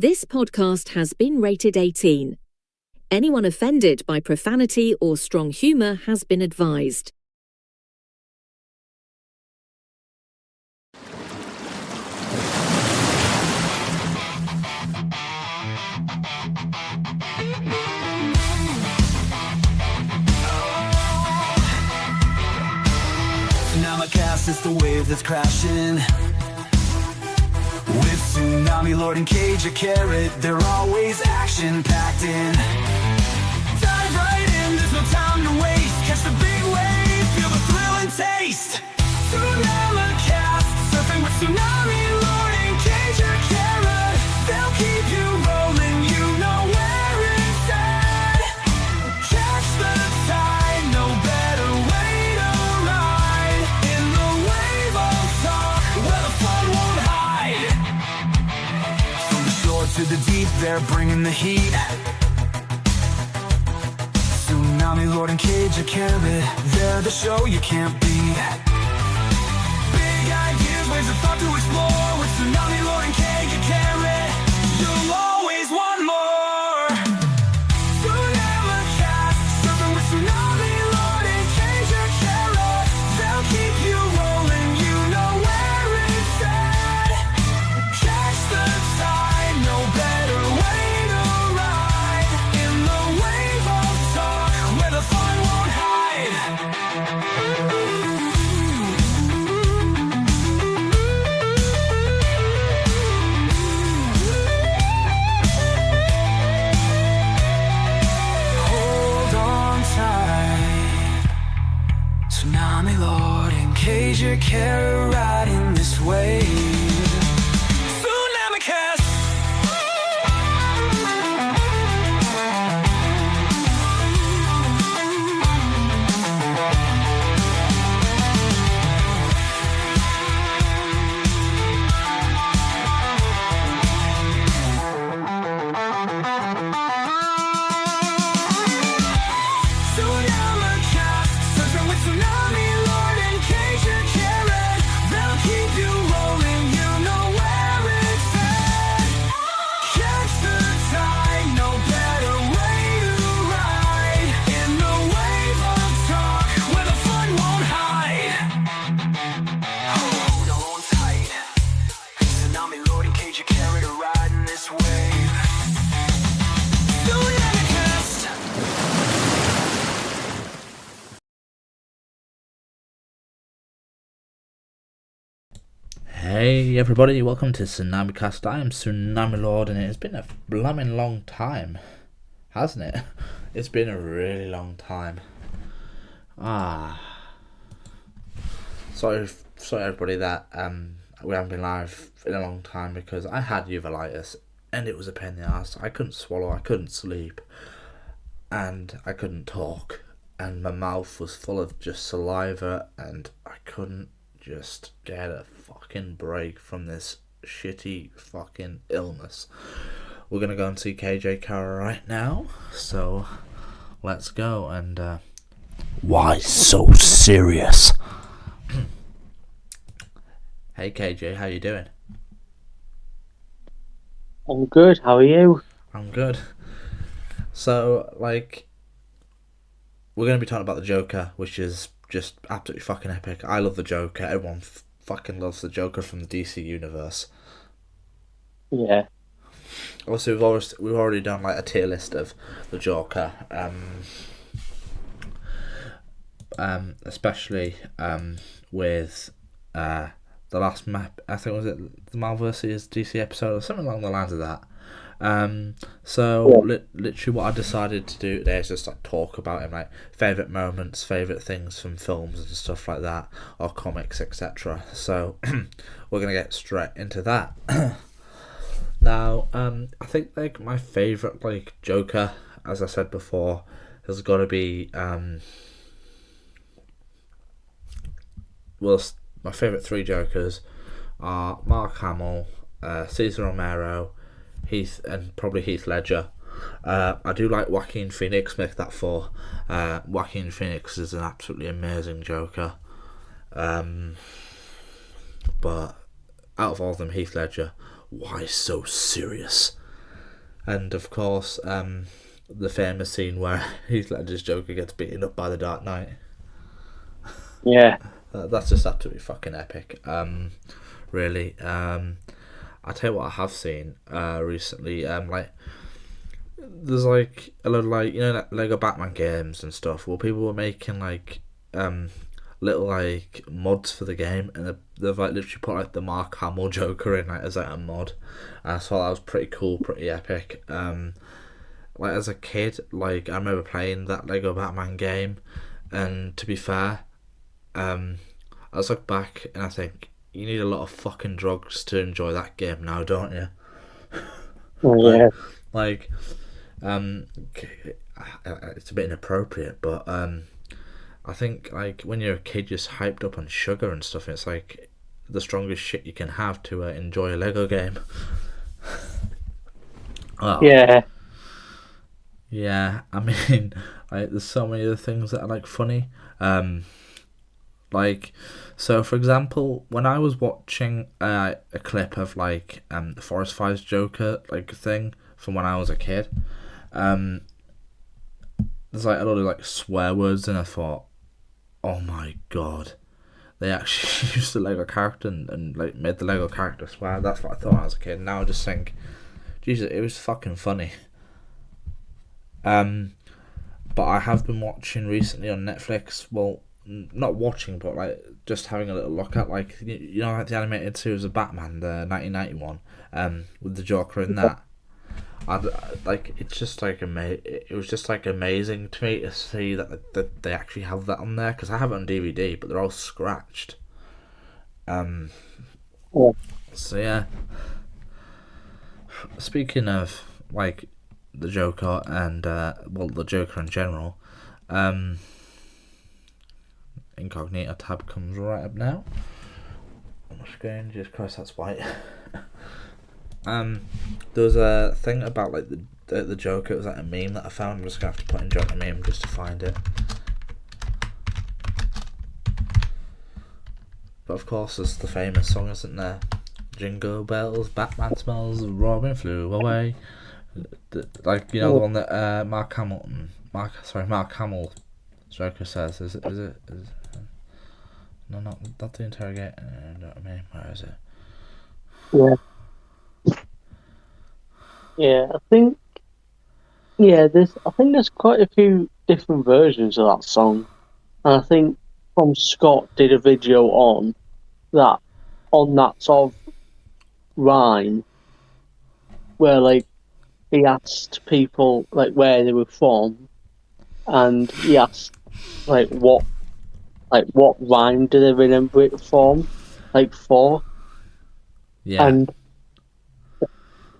This podcast has been rated 18. Anyone offended by profanity or strong humour has been advised. TSUNAMICAST is the wave that's crashing. With Tsunami, Lord, and Cagier Carrot, they're always action-packed in. Dive right in, there's no time to waste. Catch the big wave, feel the thrill and taste. TSUNAMICAST, surfing with Tsunami, Lord, and Cagier Carrot. They'll keep you rolling, you know where it's at. Catch the tide, no better way to ride. In the wave of talk, where the fun won't hide. From the shore to the deep, they're bringing the heat. Tsunami, Lord, and Cagier Carrot, they're the show you can't beat. Big ideas, waves of thought to explore. With Tsunami, Lord, and Cagier Carrot, you'll always want more. TSUNAMICAST, surfing with Tsunami, Lord, and Cagier Carrot. They'll keep you rolling, you know where it's at. Catch the tide, no better way to ride. In the wave of talk, where the fun won't hide. Hold on tight. Tsunami, Lord, and Cagier Carrot riding this wave. TSUNAMICAST. TSUNAMICAST, surfing with Tsunami, Lord, and Cagier Carrot. They'll keep you rolling, you know where it's at. Catch the tide, no better way to ride. In the wave of talk, where the fun won't hide. Hold on tight. Tsunami, Lord, and Cagier Carrot are riding this wave. TSUNAMICAST. Hey everybody, welcome to TSUNAMICAST. I am Tsunami Lord, and it has been a blooming long time, hasn't it? It's been a really long time. Sorry everybody that we haven't been live in a long time, because I had uveitis and it was a pain in the ass. I couldn't swallow, I couldn't sleep, and I couldn't talk, and my mouth was full of just saliva, and I couldn't just get a fucking break from this shitty fucking illness. We're gonna go and see Cagier Carrot right now, so let's go. And why so serious? Hey KJ, how you doing? I'm good, how are you? I'm good. So, like, we're going to be talking about the Joker, which is just absolutely fucking epic. I love the Joker. Everyone fucking loves the Joker from the DC universe. Yeah. Also, we've already done like a tier list of the Joker, especially with the last map. I think, was it the Marvel vs DC episode or something along the lines of that. Literally what I decided to do today is just like talk about him, like favourite moments, favourite things from films and stuff like that, or comics, etc. So we're gonna get straight into that. Now, I think like my favourite like Joker, as I said before, has got to be my favourite three Jokers are Mark Hamill, Cesar Romero, probably Heath Ledger. I do like Joaquin Phoenix, make that four. Joaquin Phoenix is an absolutely amazing Joker. But out of all of them, Heath Ledger, why so serious? And of course, the famous scene where Heath Ledger's Joker gets beaten up by the Dark Knight. Yeah. That's just absolutely fucking epic. Really. I tell you what I have seen recently. Like there's like a lot of like like Lego Batman games and stuff. Well, people were making like little like mods for the game, and they've like literally put like the Mark Hamill Joker in like as like a mod. And I thought that was pretty cool, pretty epic. Like as a kid, like I remember playing that Lego Batman game, and to be fair, I just look back and I think you need a lot of fucking drugs to enjoy that game now, don't you? Oh, yeah. Like, it's a bit inappropriate, but I think like when you're a kid, you're just hyped up on sugar and stuff. And it's like the strongest shit you can have to enjoy a Lego game. Oh. Yeah. Yeah, I mean, like, there's so many other things that are like funny. Like, so for example, when I was watching a clip of like the Forest Fire's Joker like thing from when I was a kid, there's like a lot of like swear words, and I thought, oh my god, they actually used the Lego character and like made the Lego character swear. That's what I thought when I was a kid. Now I just think, Jesus, it was fucking funny. But I have been watching recently on Netflix. Well, not watching, but like just having a little look at like like the animated series of Batman, the 1991, with the Joker in that. Like it's just like it was just like amazing to me to see that they actually have that on there, because I have it on DVD, but they're all scratched. Yeah. So yeah. Speaking of like the Joker and the Joker in general, incognito tab comes right up now on the screen. Jesus Christ, that's white. There was a thing about like the Joker. It was like a meme that I found. I'm just gonna have to put in Joker meme just to find it. But of course, there's the famous song, isn't there? Jingle bells, Batman smells, Robin flew away. Like the one that Mark Hamill Joker says. Is it? No, not the interrogate. You know what I mean? Where is it? Yeah. Yeah, I think there's quite a few different versions of that song. And I think Scott did a video on that sort of rhyme where like he asked people like where they were from, and he asked like what rhyme do they remember it from, like for. Yeah. And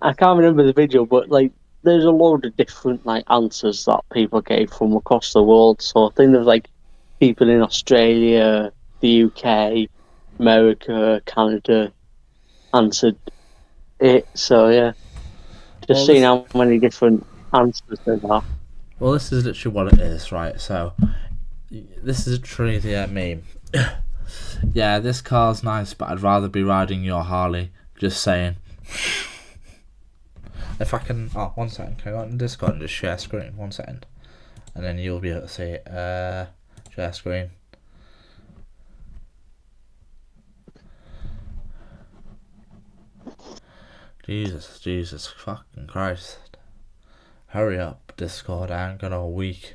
I can't remember the video, but like there's a load of different like answers that people gave from across the world. So I think there's like people in Australia, the UK, America, Canada answered it. So yeah, just seeing how many different answers there are. Well, this is literally what it is, right? So this is literally the meme. Yeah, this car's nice, but I'd rather be riding your Harley. Just saying. If I can... Oh, 1 second. Can I go on Discord and just share screen? 1 second. And then you'll be able to see it. Share screen. Jesus fucking Christ. Hurry up, Discord. I ain't got a week.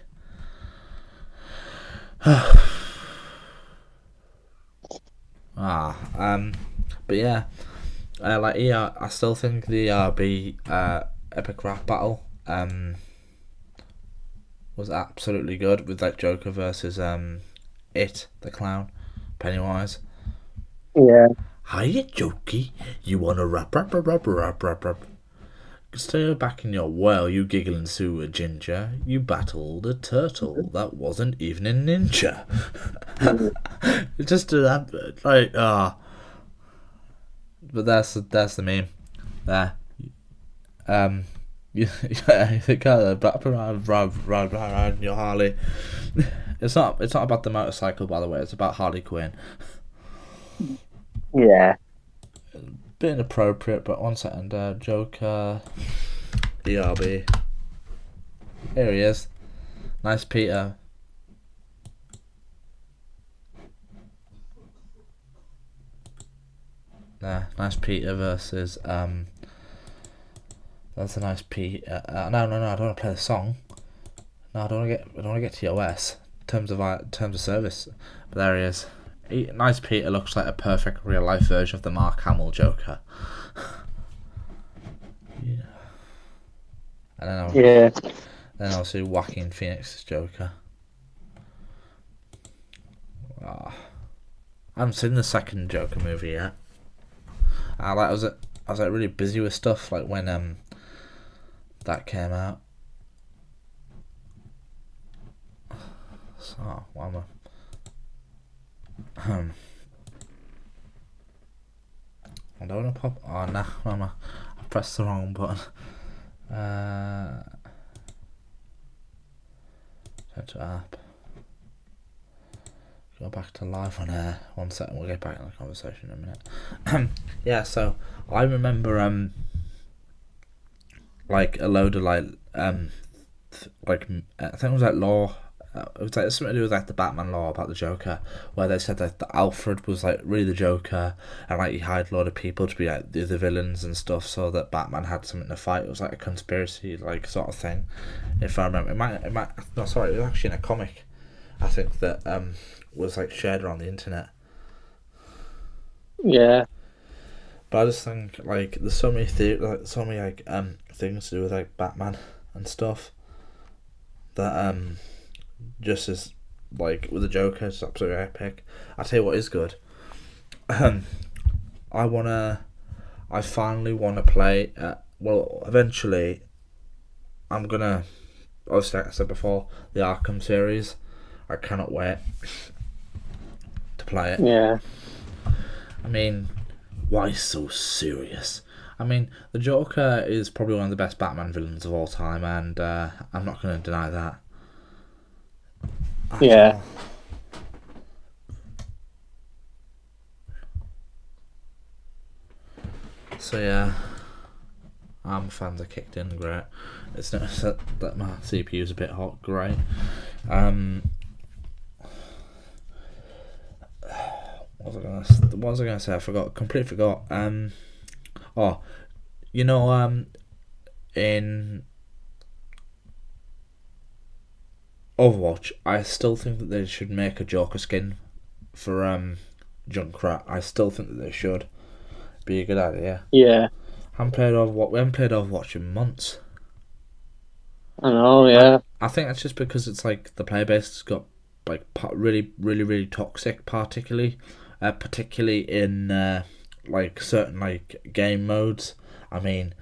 But yeah, like I still think the ERB epic rap battle was absolutely good, with like Joker versus It the Clown, Pennywise. Yeah. Hiya, Jokey, you wanna rap? Stay back in your well, you giggling sewer ginger. You battled a turtle that wasn't even a ninja. It's just like but that's the meme there. You ride your Harley. It's not about the motorcycle, by the way. It's about Harley Quinn. Yeah. Bit inappropriate, but 1 second. Joker ERB. Here he is. Nice Peter. Nice Peter versus that's a nice Peter. No, I don't want to play the song. No, I don't want to get TOS in terms of service. But there he is. Nice Peter looks like a perfect real life version of the Mark Hamill Joker. Yeah. And then I'll see Joaquin Phoenix's Joker. I haven't seen the second Joker movie yet. I was really busy with stuff like when that came out. So why am I don't want to pop. Oh nah, I pressed the wrong button. Go to app. Go back to live on air. 1 second, we'll get back in the conversation in a minute. Yeah, so I remember like a load of I think it was like law. It was like something to do with like the Batman law about the Joker, where they said that Alfred was like really the Joker, and like he hired a lot of people to be like the villains and stuff, so that Batman had something to fight. It was like a conspiracy like sort of thing, if I remember. It might. No, sorry, it was actually in a comic. I think that was like shared around the internet. Yeah. But I just think like there's so many things to do with like Batman and stuff that just as like with the Joker, it's absolutely epic. I tell you what is good. I finally wanna play. Well, eventually, I'm gonna. Obviously, like I said before, the Arkham series. I cannot wait to play it. Yeah. I mean, why so serious? I mean, the Joker is probably one of the best Batman villains of all time, and I'm not going to deny that. Yeah. So yeah, fans are kicked in, great. It's not that my CPU's a bit hot, great. What was I gonna say? I completely forgot. In Overwatch, I still think that they should make a Joker skin for Junkrat. I still think that they should. Be a good idea. Yeah. We haven't played Overwatch in months. I know, yeah. I think that's just because it's like the player base has got like really, really, really toxic, particularly in like certain like game modes. I mean,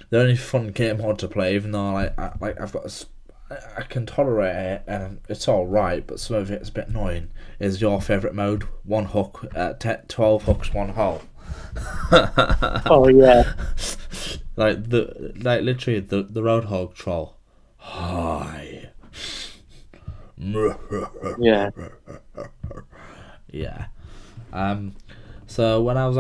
the only fun game mode to play, even though I can tolerate it and it's all right, but some of it's a bit annoying. Is your favourite mode 1 hook, 12 hooks 1 hole? Oh yeah. Literally the Roadhog troll. Hi. Yeah. Yeah. So when I was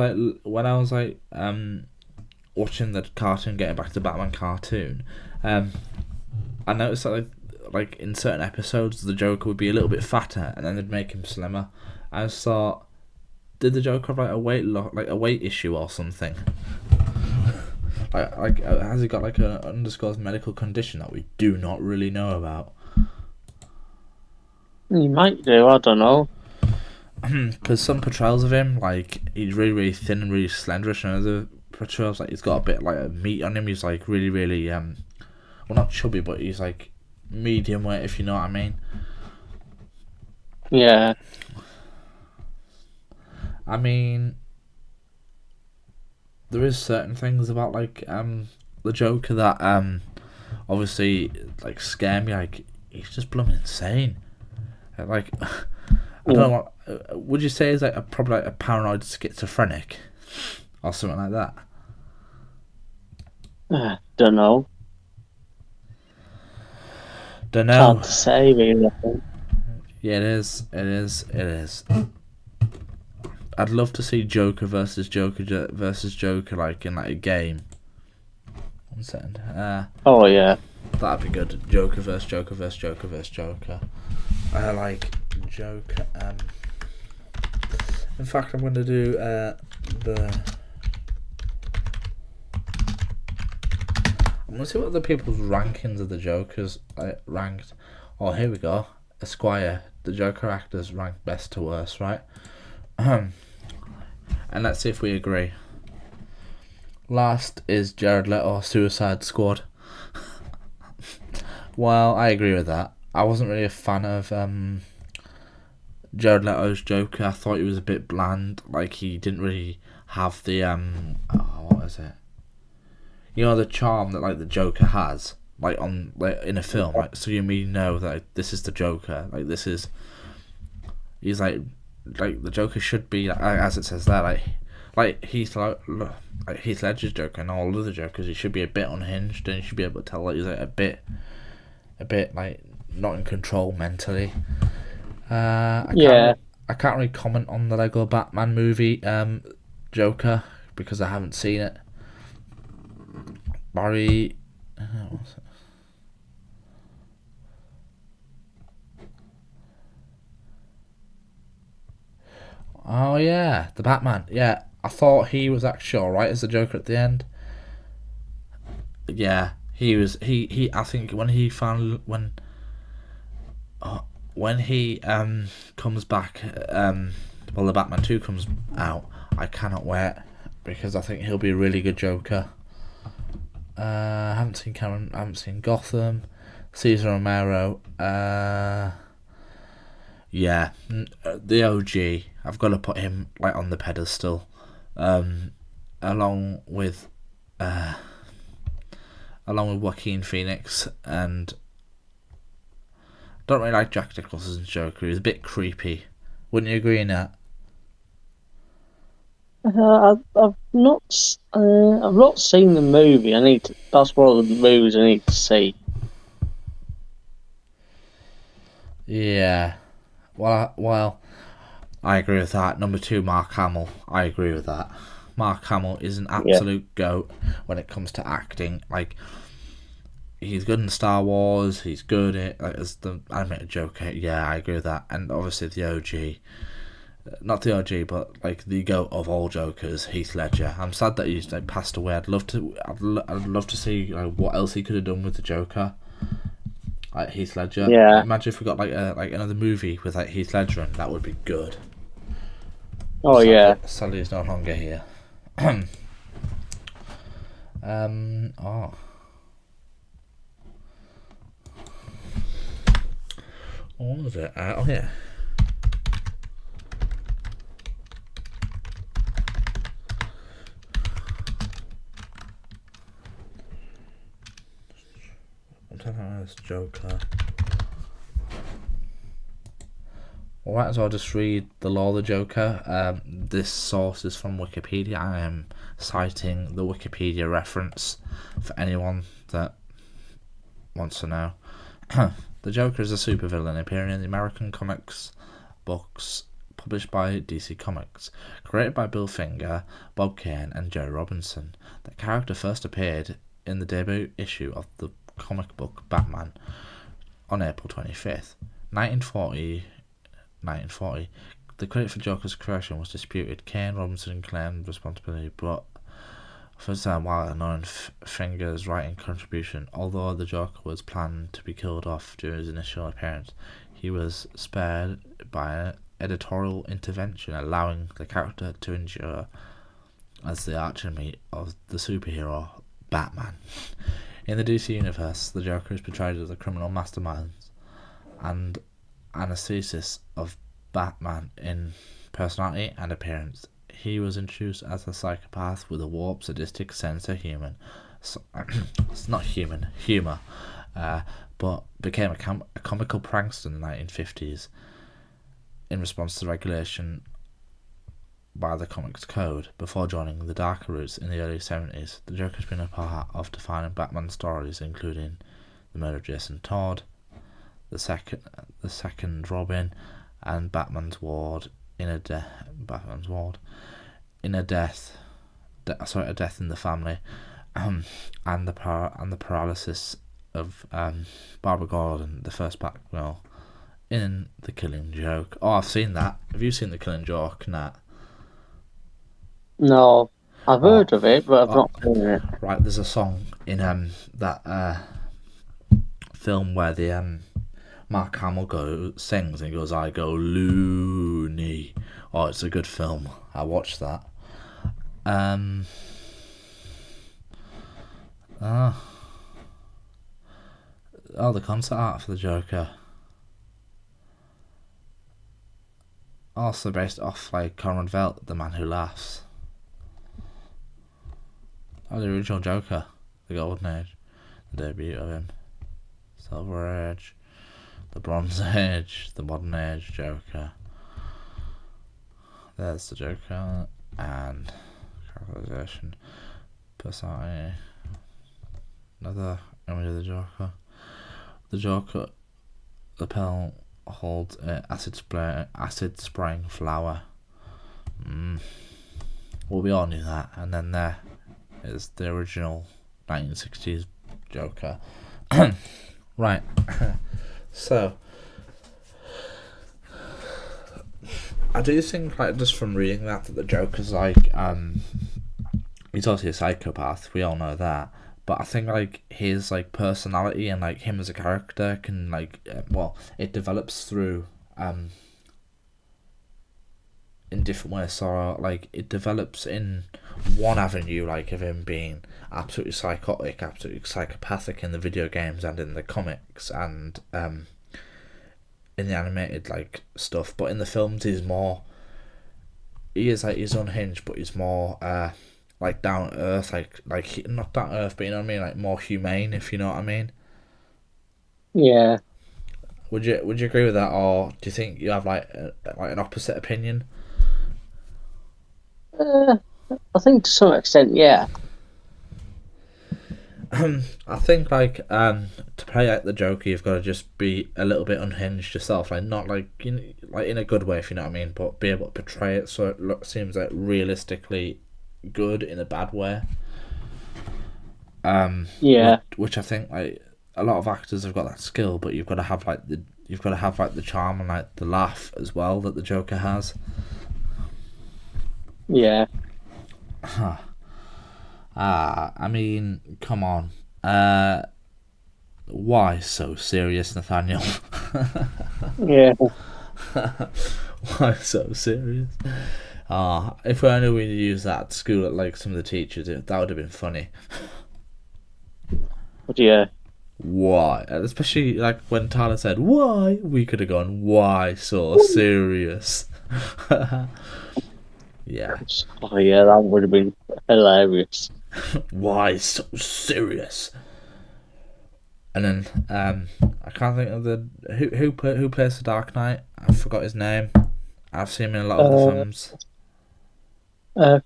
watching the cartoon, getting back to the Batman cartoon, I noticed that like in certain episodes the Joker would be a little bit fatter, and then they'd make him slimmer. I just thought, did the Joker have like a weight issue or something? Has he got like an undisclosed medical condition that we do not really know about? You might do, I don't know. Because some portrayals of him, like, he's really, really thin and really slenderish, and other portrayals, like, he's got a bit like a meat on him. He's like really, really well, not chubby, but he's like medium weight, if you know what I mean. Yeah. I mean, there is certain things about like the Joker that obviously like scare me. Like, he's just blooming insane. Like, I don't know what would you say is like probably like a paranoid schizophrenic or something like that. Don't know. Don't know. Hard to say, really. I think. Yeah, it is. It is. I'd love to see Joker versus Joker like in like a game. Robinson. Oh yeah. That'd be good. Joker versus Joker versus Joker versus Joker. I like Joker. In fact, I'm going to do I'm going to see what the people's rankings of the Jokers ranked. Oh, here we go. Esquire. The Joker actors ranked best to worst, right? And let's see if we agree. Last is Jared Leto, Suicide Squad. Well, I agree with that. I wasn't really a fan of Jared Leto's Joker. I thought he was a bit bland. Like, he didn't really have the what is it? You know, the charm that like the Joker has, like on in a film. Like, so you immediately know that like, this is the Joker. Like, this is he's like the Joker should be as it says there. Like Heath Ledger's Joker and all other Jokers, he should be a bit unhinged and you should be able to tell that he's like a bit like not in control mentally. I can't really comment on the Lego Batman movie Joker because I haven't seen it. Barry, what's it? Oh yeah, the Batman. Yeah, I thought he was actually alright as the Joker at the end. Yeah, he was. He. I think when he comes back, well, the Batman 2 comes out. I cannot wait because I think he'll be a really good Joker. I haven't seen Cameron. I haven't seen Gotham. Cesar Romero. Yeah, the OG. I've got to put him like on the pedestal, along with Joaquin Phoenix, and don't really like Jack Nicholson's Joker. He's a bit creepy. Wouldn't you agree in that? I've not seen the movie. That's one of the movies I need to see. Yeah. Well, I agree with that. Number 2, Mark Hamill. I agree with that. Mark Hamill is an absolute goat when it comes to acting. Like, he's good in Star Wars. He's good at as the animated Joker. Yeah, I agree with that. And obviously the OG. Not the OG, but like the goat of all Jokers, Heath Ledger. I'm sad that he's like passed away. I'd love to see like what else he could have done with the Joker, like Heath Ledger. Yeah. Imagine if we got like another movie with like Heath Ledger, and that would be good. Oh yeah. Sadly, he's no longer here. Oh. What was it? Oh yeah. This Joker. Well, might as well just read the lore of the Joker. This source is from Wikipedia. I am citing the Wikipedia reference for anyone that wants to know. The Joker is a supervillain appearing in the American comics books published by DC Comics, created by Bill Finger, Bob Kane, and Jerry Robinson. The character first appeared in the debut issue of the comic book Batman on April 25th, 1940. The credit for Joker's creation was disputed. Kane Robinson claimed responsibility, but for some while ignoring Finger's writing contribution. Although the Joker was planned to be killed off during his initial appearance, he was spared by editorial intervention, allowing the character to endure as the archenemy of the superhero Batman. In the DC universe, the Joker is portrayed as a criminal mastermind and anesthesis of Batman in personality and appearance. He was introduced as a psychopath with a warped, sadistic sense of humour, but became a comical prankster in the 1950s in response to regulation by the Comics Code. Before joining the darker roots in the early 70s, the Joker has been a part of defining Batman stories, including The Murder of Jason Todd, the second Robin, and Batman's Ward in a death in the family. and the paralysis of Barbara Gordon, the first Batgirl, in The Killing Joke. Oh, I've seen that. Have you seen The Killing Joke, Nat? No, I've heard of it, but I've not seen it. Right, there's a song in that film where the Mark Hamill sings and he goes, "I go loony." Oh, it's a good film. I watched that. The concert art for the Joker. Also based off like Conrad Veidt, The Man Who Laughs. Oh, the original Joker, the Golden Age, the debut of him, Silver Age, the Bronze Age, the Modern Age Joker. There's the Joker and characterization, personality. Another image of the Joker. The Joker, the pill holds an acid spraying flower. Well, we all knew that. And then there is the original 1960s Joker. Right. So I do think, like, just from reading that the Joker's like he's obviously a psychopath, we all know that, but I think like his like personality and like him as a character can like it develops through in different ways. So like it develops in one avenue, like of him being absolutely psychotic, absolutely psychopathic in the video games and in the comics and in the animated like stuff, but in the films he's unhinged, but he's more like down to earth, like not down to earth, but you know what I mean, like more humane, if you know what I mean. Yeah. Would you agree with that, or do you think you have like an opposite opinion? I think to some extent, yeah. I think like to play out the Joker, you've got to just be a little bit unhinged yourself, like not like like in a good way, if you know what I mean, but be able to portray it so it seems like realistically good in a bad way. Yeah. Which I think like a lot of actors have got that skill, but you've got to have like the charm and like the laugh as well that the Joker has. Yeah. I mean, come on. Why so serious, Nathaniel? Yeah. Why so serious? If we only we use that at school at like some of the teachers, that would have been funny. But yeah. Why? Especially like when Tyler said, "Why?" We could have gone, "Why so serious?" Yeah. Oh yeah, that would have been hilarious. Why so serious? And then I can't think of the who plays the Dark Knight. I forgot his name. I've seen him in a lot of the films.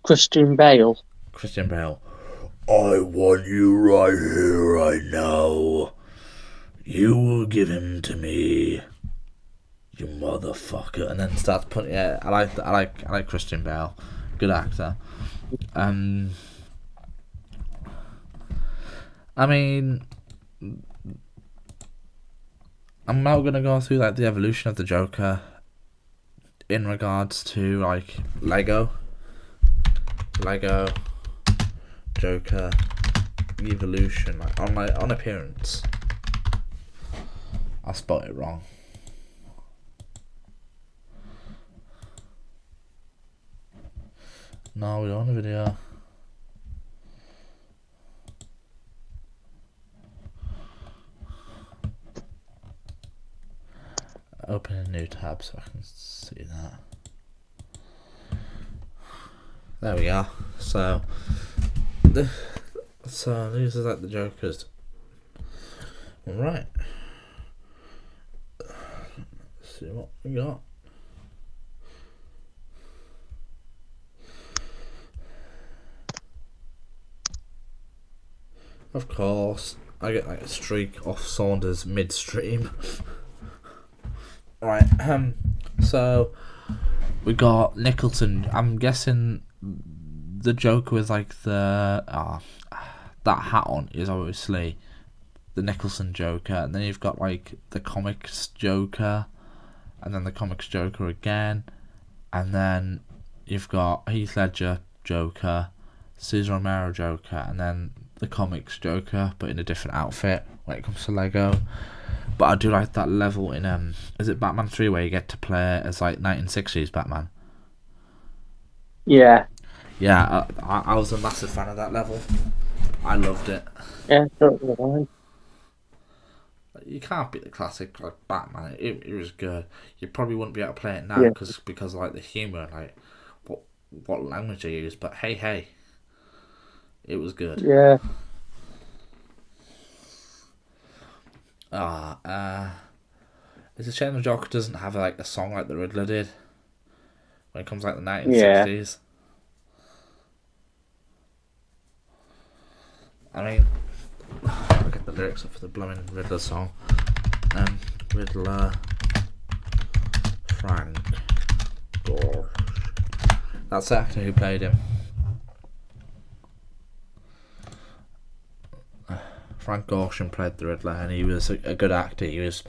Christian Bale. Christian Bale. I want you right here, right now. You will give him to me, you motherfucker. And then starts putting. Yeah, I like Christian Bale. Good actor. I mean, I'm now gonna go through like the evolution of the Joker in regards to like Lego, Joker evolution, like on appearance. I spelled it wrong. No, we don't want a video. Open a new tab so I can see that. There we are. So these are like the Jokers. Right. Let's see what we got. Of course, I get like a streak off Saunders midstream. Right, so we got Nicholson. I'm guessing the Joker was like the that hat on is obviously the Nicholson Joker, and then you've got like the comics Joker, and then the comics Joker again, and then you've got Heath Ledger Joker, Cesar Romero Joker, and then the comics Joker, but in a different outfit when it comes to Lego. But I do like that level in is it Batman 3 where you get to play as like 1960s Batman? Yeah. Yeah, I was a massive fan of that level. I loved it. Yeah, totally. You can't beat the classic like Batman. It was good. You probably wouldn't be able to play it now because like the humor, like what language they use. But hey, it was good. Yeah. It's a shame the Joker doesn't have like a song like the Riddler did when it comes like the 1960s. I mean, I'll get the lyrics up for the blooming Riddler song. Riddler, Frank Gore. That's the actor who played him. Frank Gorshin played the Riddler, and he was a good actor. He's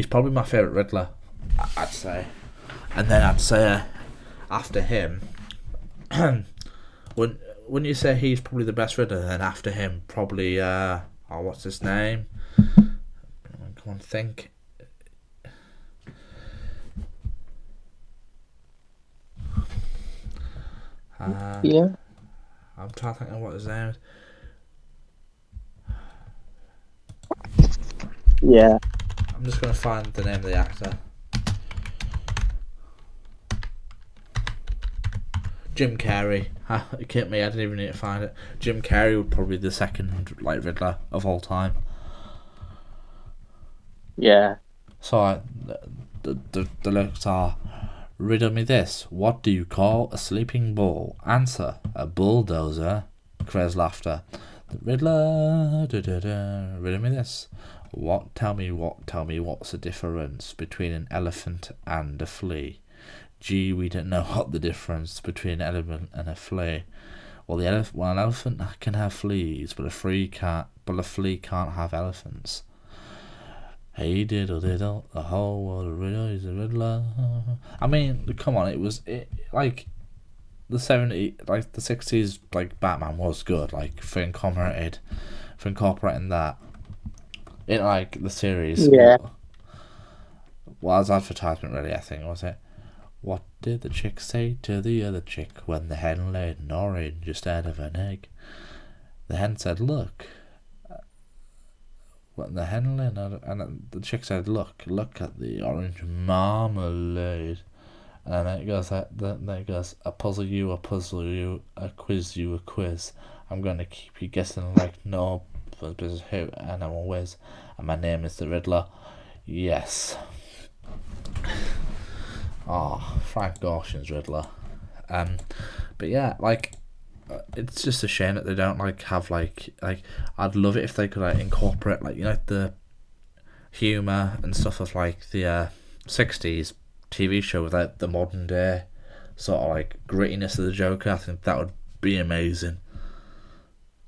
probably my favourite Riddler, I'd say. And then I'd say after him, wouldn't you say he's probably the best Riddler? And then after him, probably what's his name? Come on, think. Yeah. I'm trying to think of what his name is. Yeah. I'm just going to find the name of the actor. Jim Carrey. It kicked me, I didn't even need to find it. Jim Carrey would probably be the second like Riddler of all time. Yeah. So the lyrics are, riddle me this, what do you call a sleeping bull? Answer, a bulldozer. Craze laughter. The Riddler, riddle me this. Tell me what's the difference between an elephant and a flea? Gee, we don't know what the difference between an elephant and a flea. Well, an elephant can have fleas, but a flea can't have elephants. Hey diddle diddle, the whole world of riddle is a riddler. I mean, come on, like the 70s, like the 60s, like Batman was good, like for incorporating that in like the series. Yeah. Well, as advertisement really, I think, was it? What did the chick say to the other chick when the hen laid an orange instead of an egg? The hen said, look. When the hen laid, and the chick said, look at the orange marmalade. And then it goes, a puzzle you, a quiz you, a quiz. I'm going to keep you guessing like no business who, and I'm a whiz. And my name is the Riddler. Yes. Oh, Frank Gorshin's Riddler. But yeah, like, it's just a shame that they don't like have like I'd love it if they could like incorporate like, you know, the humour and stuff of like the 60s TV show without the modern day sort of like grittiness of the Joker. I think that would be amazing.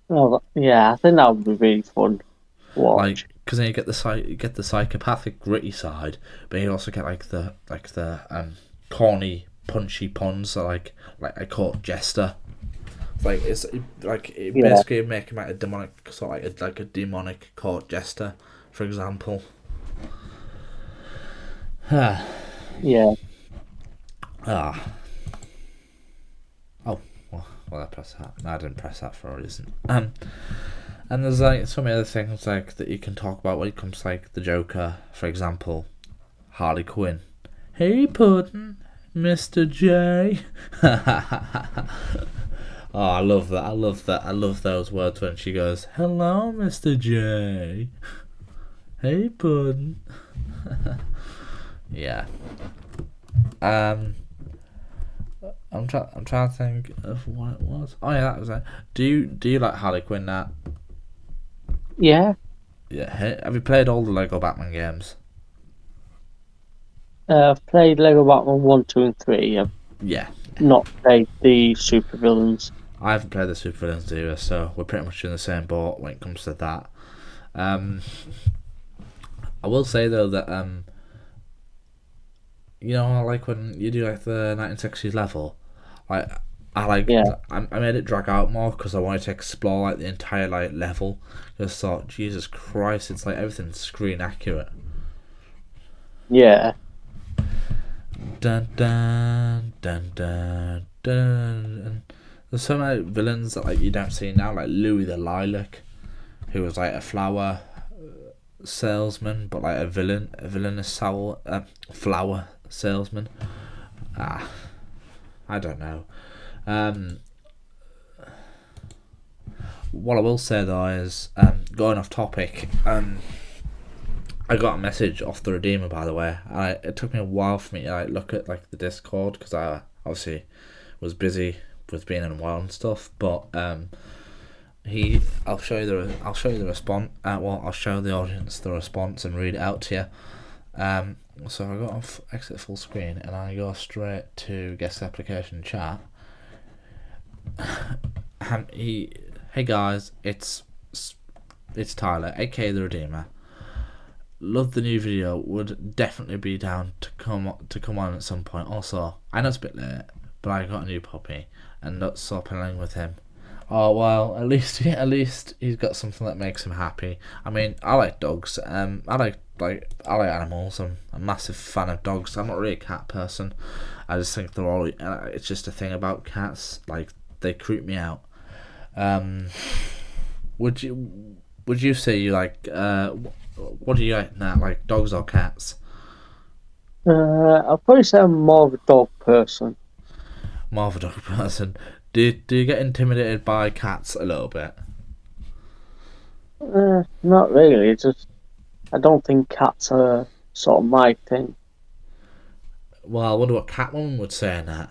Oh, yeah, I think that would be really fun. Watch. Like, because then you get the psychopathic gritty side, but you also get like the corny punchy puns like a court jester. Like basically make him like a demonic sort of like a demonic court jester, for example. Yeah. Oh, well, I pressed that. No, I didn't press that for a reason. And there's like so many other things like that you can talk about when it comes to like the Joker, for example, Harley Quinn. Hey, Puddin', Mr. J. Oh, I love that. I love those words when she goes, hello, Mr. J. Hey, Puddin'. Yeah. I'm trying to think of what it was. Oh yeah, that was it. Do you like Harley Quinn now? Yeah. Yeah. Have you played all the Lego Batman games? I've played Lego Batman 1, 2 and 3. I've Yeah. not played the supervillains. I haven't played the supervillains era, so we're pretty much in the same boat when it comes to that. I will say though that you know, like when you do like the 1960s level, like I made it drag out more because I wanted to explore like the entire like level. Just thought, Jesus Christ, it's like everything's screen accurate. Yeah. Dun dun dun dun dun. There's so many villains that like you don't see now, like Louis the Lilac, who was like a flower salesman, but like a villainous flower salesman. I don't know. What I will say though is, going off topic, I got a message off the Redeemer, by the way. It took me a while for me to like look at like the Discord because I obviously was busy with being unwell and stuff. But I'll show you the response. I'll show the audience the response and read it out to you. So I got off exit full screen and I go straight to guest application chat. Hey guys, it's Tyler, aka the Redeemer. Love the new video. Would definitely be down to come on at some point. Also, I know it's a bit late, but I got a new puppy and not so playing with him. Oh well, at least he's got something that makes him happy. I mean, I like dogs. I like animals. I'm a massive fan of dogs. I'm not really a cat person. I just think they're all. It's just a thing about cats. Like they creep me out. Would you say you like? What do you like now? Like dogs or cats? I'll probably say I'm more of a dog person. More of a dog person. Do you get intimidated by cats a little bit? Not really. It's just I don't think cats are sort of my thing. Well, I wonder what Catwoman would say on that.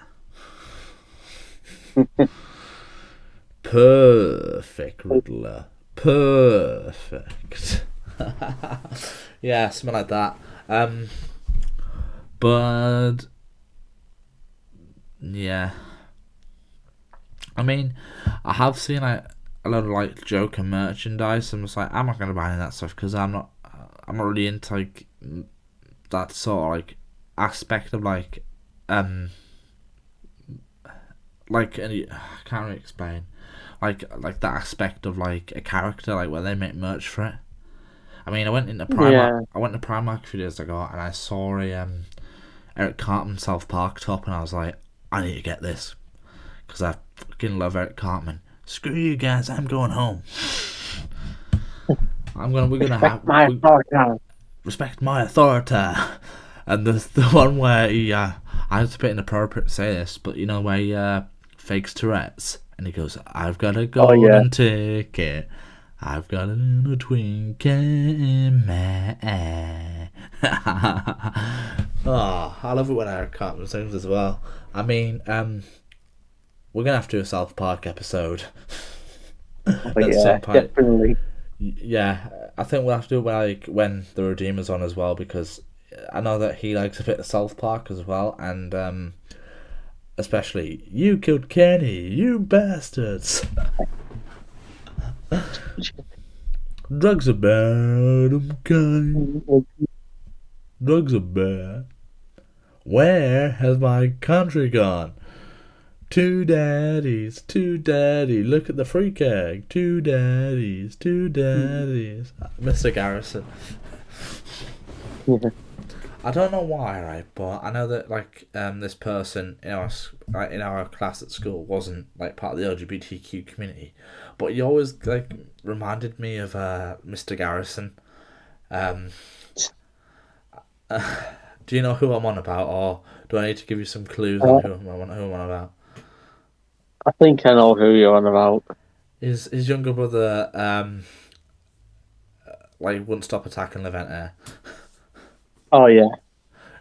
Perfect, Riddler. Perfect. Yeah, something like that. But yeah, I mean, I have seen like a lot of like Joker merchandise. I'm just like, I'm not gonna buy any of that stuff because I'm not really into like that sort of like aspect of like I can't really explain like that aspect of like a character, like where they make merch for it. I mean, I went into Primark. Yeah. I went to Primark a few days ago, and I saw a Eric Cartman South Park top, and I was like, I need to get this because I fucking love Eric Cartman. Screw you guys, I'm going home. We're gonna have my authority. Respect my authority. And there's the one where he, it's a bit inappropriate to say this, but you know where he fakes Tourette's, and he goes, I've got a golden ticket. I've got a little twinkle in my eye. Oh, I love it when Eric Cartman sings as well. I mean, we're going to have to do a South Park episode. Yeah, definitely. Yeah, I think we'll have to do it like when the Redeemer's on as well, because I know that he likes a bit of South Park as well, and especially, you killed Kenny, you bastards. Drugs are bad, I'm kind. Drugs are bad. Where has my country gone? Two daddies, look at the freak egg. Two daddies. Mr. Garrison. Yeah. I don't know why, right, but I know that like this person in our class at school wasn't like part of the LGBTQ community, but he always like reminded me of Mr. Garrison. Do you know who I'm on about, or do I need to give you some clues on who I'm on about? I think I know who you're on about. His younger brother like wouldn't stop attacking Levente. Oh yeah.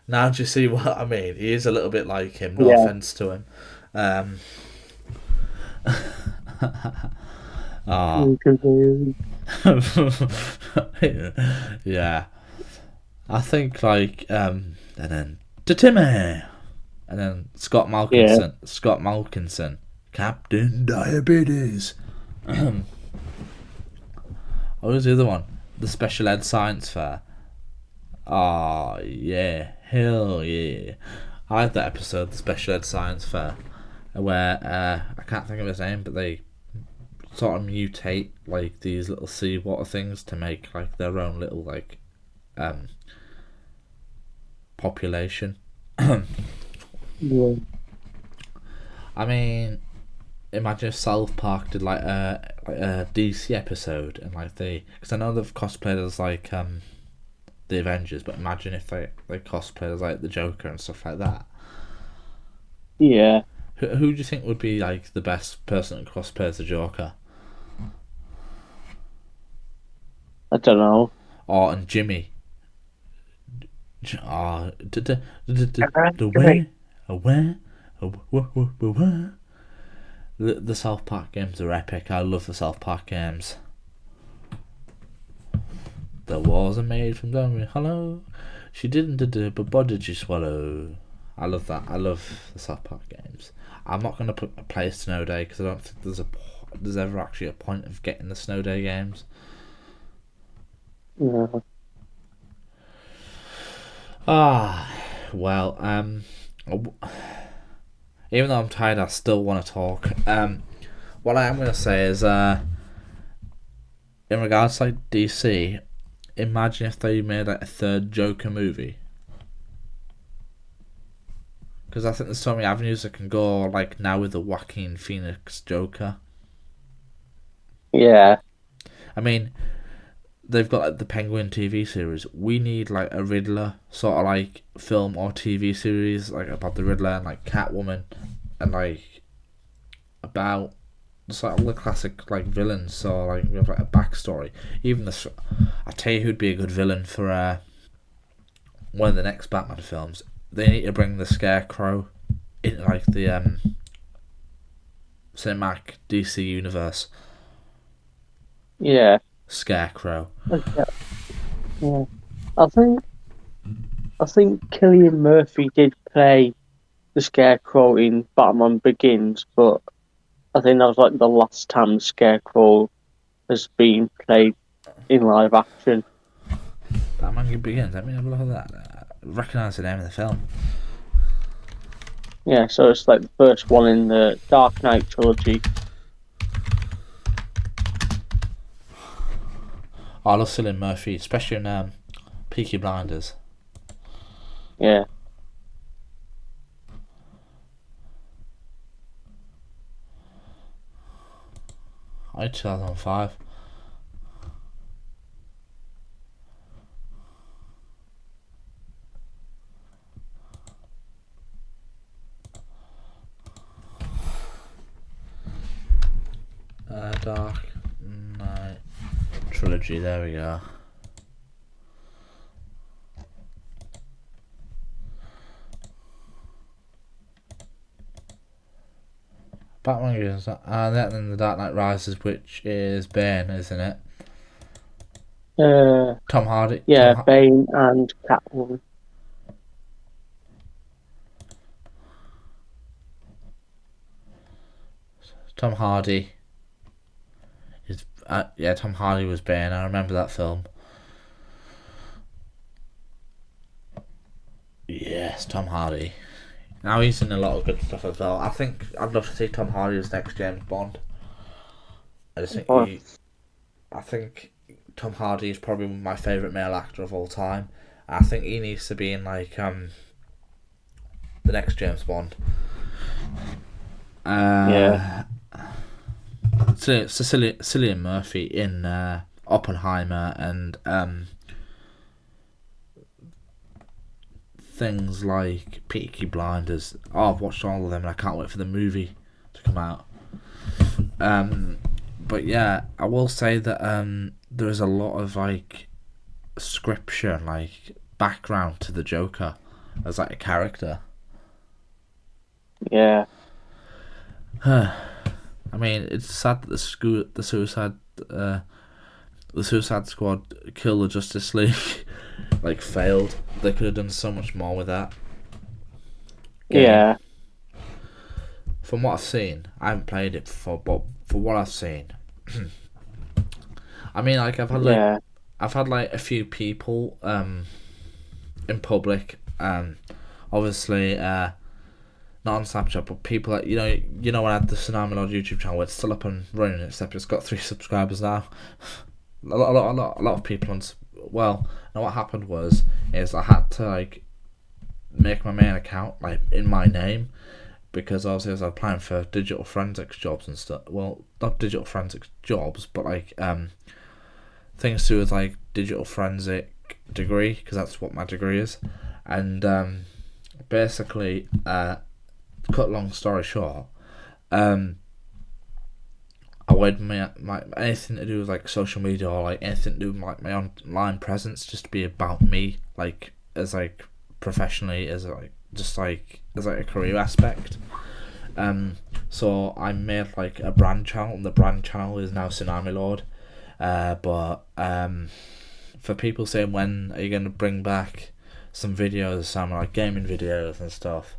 Now do you see what I mean? He is a little bit like him, no offence to him. Yeah. I think like and then to Timmy, and then Scott Malkinson. Captain Diabetes. What was the other one? The Special Ed Science Fair. Oh, yeah. Hell yeah. I had that episode, the Special Ed Science Fair, where, I can't think of his name, but they sort of mutate, like, these little seawater things to make, like, their own little, like, population. Yeah. I mean, imagine if South Park did like a DC episode and like because I know they've cosplayed as like the Avengers, but imagine if they cosplayed as like the Joker and stuff like that. Yeah. Who do you think would be like the best person to cosplay as the Joker? I don't know. Oh, and Jimmy. Oh, the South Park games are epic. I love the South Park games. The walls are made from diamond. Hello, she didn't do, but what did she swallow? I love that. I love the South Park games. I'm not gonna play Snow Day because I don't think there's ever actually a point of getting the Snow Day games. Yeah. Well, even though I'm tired, I still want to talk. What I am going to say is, in regards to like DC, imagine if they made like a third Joker movie. Because I think there's so many avenues that can go, like now with the Joaquin Phoenix Joker. Yeah. I mean, they've got like the Penguin TV series. We need like a Riddler sort of like film or TV series like about the Riddler and like Catwoman and like about sort of the classic like villains. So like we have like a backstory. Even this, I tell you who'd be a good villain for one of the next Batman films. They need to bring the Scarecrow in like the cinematic DC universe. Yeah. Scarecrow. Yeah. I think Cillian Murphy did play the Scarecrow in Batman Begins, but I think that was like the last time the Scarecrow has been played in live action. Batman Begins. Let me have a look at that. I recognise the name of the film. Yeah, so it's like the first one in the Dark Knight trilogy. I love Cillian Murphy, especially in Peaky Blinders. Yeah. I 2005. Dark Knight trilogy. There we go. Batman Begins, and then the Dark Knight Rises, which is Bane, isn't it? Tom Hardy. Yeah, Bane and Catwoman. Tom Hardy. Tom Hardy was Bane. I remember that film. Yes, Tom Hardy. Now he's in a lot of good stuff as well. I think I'd love to see Tom Hardy as next James Bond. I think Tom Hardy is probably my favourite male actor of all time. I think he needs to be in like the next James Bond. Yeah. Cillian Murphy in Oppenheimer and things like Peaky Blinders. I've watched all of them and I can't wait for the movie to come out. But yeah, I will say that there is a lot of like scripture, like background to the Joker as like a character. Yeah. I mean, it's sad that the Suicide Squad Kill the Justice League like failed. They could have done so much more with that game. Yeah. from what I've seen, I haven't played it before, but for what I've seen, I mean, like I've had like a few people in public, obviously not on Snapchat, but people that you know when I had the Tsunami Lord YouTube channel, it's still up and running, except it's got 3 subscribers now. a lot of people on. Well, and what happened is I had to like make my main account like in my name, because obviously I was applying for digital forensics jobs and stuff. Well, not digital forensics jobs, but like things to do with like digital forensic degree, because that's what my degree is. And basically, cut a long story short, I wanted my anything to do with like social media or like anything to do with like my online presence just to be about me, like as like professionally, as like just like as like a career aspect. So I made like a brand channel, and the brand channel is now Tsunami Lord. But for people saying when are you going to bring back some videos, some like gaming videos and stuff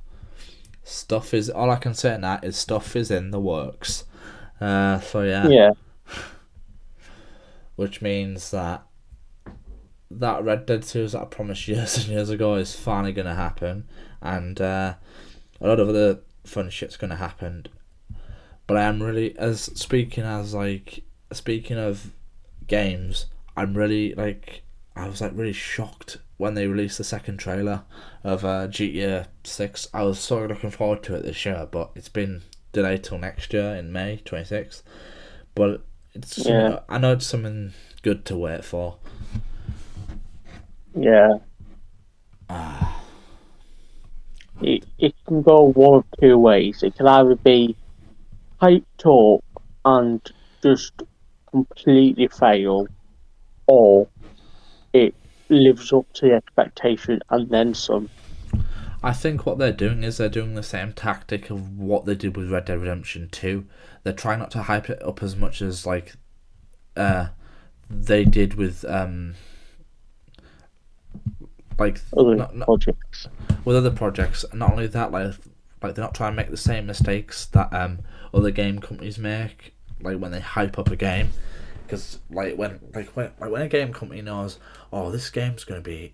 is, all I can say in that is stuff is in the works. So yeah. Which means that Red Dead 2 that I promised years and years ago is finally going to happen, and a lot of other fun shit's going to happen. But I am really, speaking of games, I'm really I was really shocked when they released the second trailer of GTA 6. I was so looking forward to it this year, but it's been delayed till next year in May 26th. But it's I know it's something good to wait for. Yeah. It can go one of two ways. It can either be hyped up and just completely fail, or it lives up to the expectation and then some. I think what they're doing is they're doing the same tactic of what they did with Red Dead Redemption 2. They're trying not to hype it up as much as like they did with Projects. With other projects. Not only that, like they're not trying to make the same mistakes that other game companies make, like when they hype up a game. Because when a game company knows, oh, this game's going to be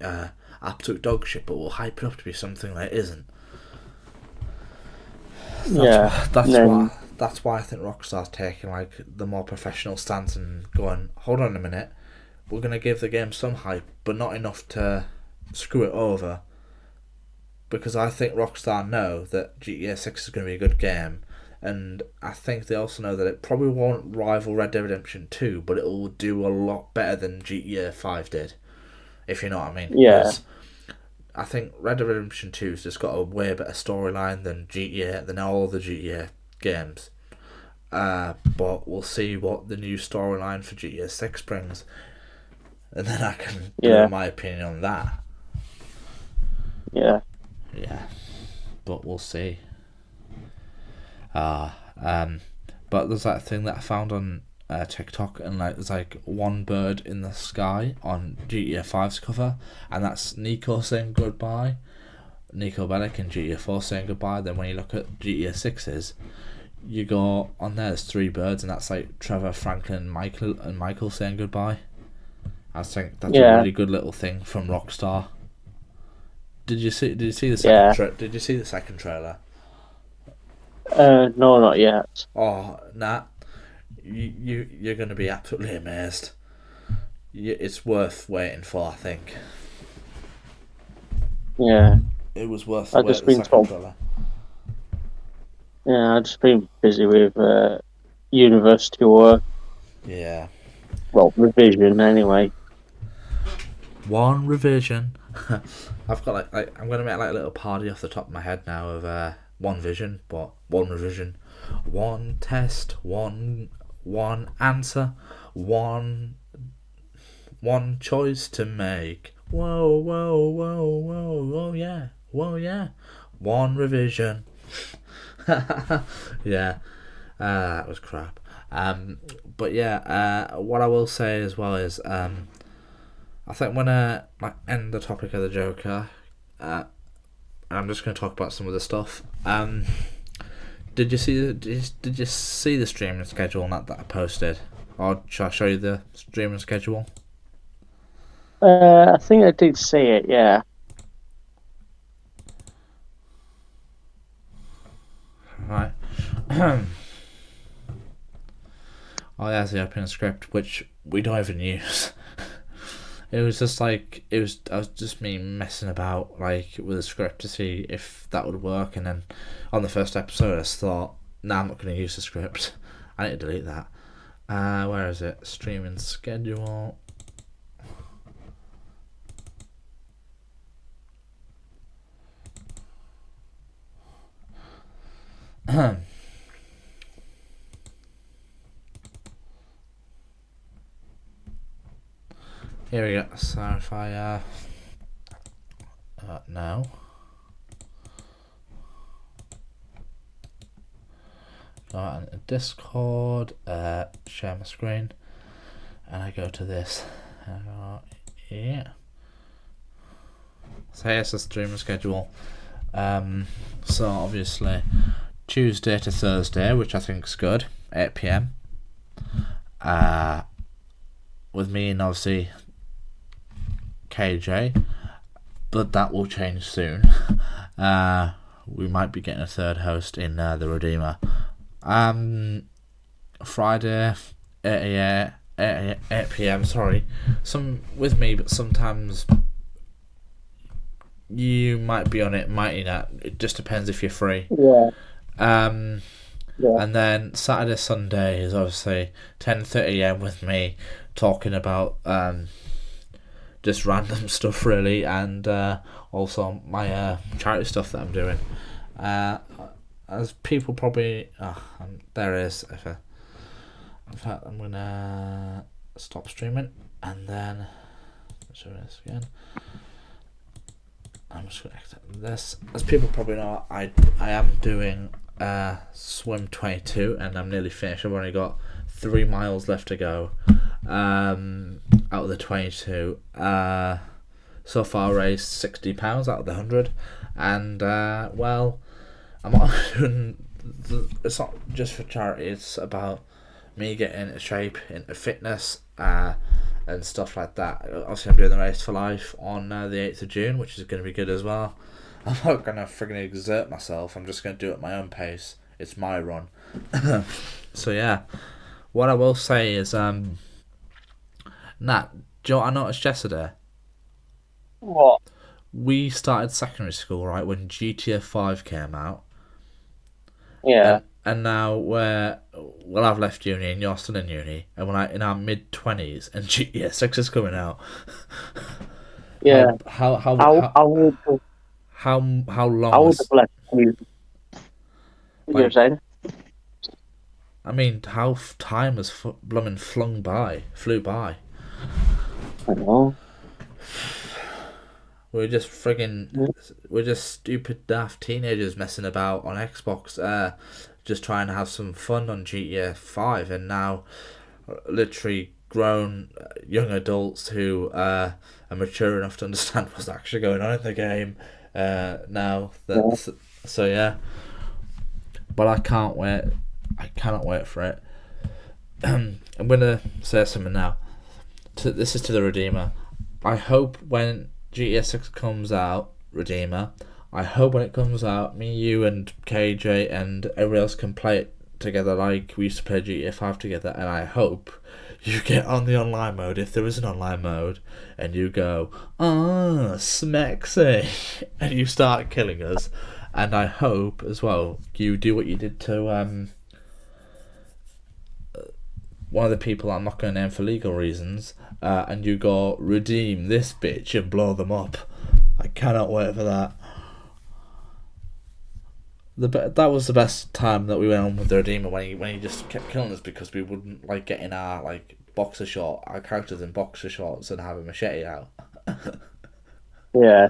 absolute dog shit, but we'll hype it up to be something that it isn't. That's why I think Rockstar's taking like the more professional stance and going, hold on a minute, we're going to give the game some hype, but not enough to screw it over. Because I think Rockstar know that GTA 6 is going to be a good game, and I think they also know that it probably won't rival Red Dead Redemption 2, but it will do a lot better than GTA 5 did, if you know what I mean. Yeah. Because I think Red Dead Redemption 2's just got a way better storyline than all the GTA games. But we'll see what the new storyline for GTA 6 brings, and then I can give my opinion on that. Yeah. Yeah, but we'll see. But there's that thing that I found on TikTok, and there's one bird in the sky on GTA 5's cover, and that's Nico saying goodbye, Nico Bellic in GTA 4 saying goodbye. Then when you look at GTA 6's, you go on there's 3 birds, and that's Trevor, Franklin, and Michael saying goodbye. I think that's a really good little thing from Rockstar. Did you see the second Did you see the second trailer? No, not yet. Oh, nah. You're going to be absolutely amazed. It's worth waiting for, I think. Yeah. It was worth I've just been told. Trailer. Yeah, I've just been busy with university work. Yeah. Well, revision anyway. One revision. I've got I'm going to make a little party off the top of my head now of one vision, but one revision, one test, one answer, one choice to make. Whoa, whoa, whoa, whoa, whoa, yeah, one revision. Yeah, that was crap. But yeah, what I will say as well is, I think when I end the topic of the Joker, I'm just going to talk about some of the stuff. Did you see the streaming schedule that I posted, or shall I show you the streaming schedule? I think I did see it. Yeah. Right. Oh, there's the opening script, which we don't even use. It was just like I was just me messing about like with the script to see if that would work, and then on the first episode I just thought, nah, I'm not going to use the script. I need to delete that. Where is it? Streaming schedule. Here we go. So if I no. Go out into Discord, share my screen, and I go to this. Yeah. So here's the streaming schedule. So obviously Tuesday to Thursday, which I think is good, 8 PM. With me and obviously KJ, but that will change soon. We might be getting a third host in the Redeemer. Friday, 8 PM. Sorry, some with me, but sometimes you might be on it, might you not? It just depends if you're free. Yeah. Yeah. And then Saturday, Sunday is obviously 10:30 AM with me talking about just random stuff really, and also my charity stuff that I'm doing. As people probably there it is. In fact, I'm gonna stop streaming and then show this again. I'm just gonna exit this. As people probably know, I am doing swim 22 and I'm nearly finished. I've only got 3 miles left to go out of the 22. So far I raised £60 out of the 100, and well, I'm not doing it's not just for charity, it's about me getting into shape, into fitness, and stuff like that. Obviously I'm doing the Race for Life on the 8th of June, which is going to be good as well. I'm not going to friggin' exert myself, I'm just going to do it at my own pace. It's my run. So yeah, what I will say is, Nat, do you know what I noticed yesterday? What? We started secondary school, right, when GTA 5 came out. Yeah. And now I've left uni and you're still in uni, and we're like in our mid-20s and GTA 6 is coming out. Yeah. How would long I would was, have left you. What you were saying? I mean, how time has flew by. I know. We're just stupid, daft teenagers messing about on Xbox, just trying to have some fun on GTA 5, and now literally grown young adults who are mature enough to understand what's actually going on in the game. So yeah. But I can't wait. I cannot wait for it. I'm gonna say something now. This is to the Redeemer. I hope when GTA 6 comes out, Redeemer, I hope when it comes out, me, you, and KJ and everyone else can play it together like we used to play GTA 5 together, and I hope you get on the online mode, if there is an online mode, and you go, Smexy, and you start killing us, and I hope, as well, you do what you did to one of the people I'm not going to name for legal reasons, and you go, redeem this bitch and blow them up. I cannot wait for that. That was the best time that we went on with the Redeemer, when he just kept killing us because we wouldn't like get in our our characters in boxer shorts and have a machete out. Yeah.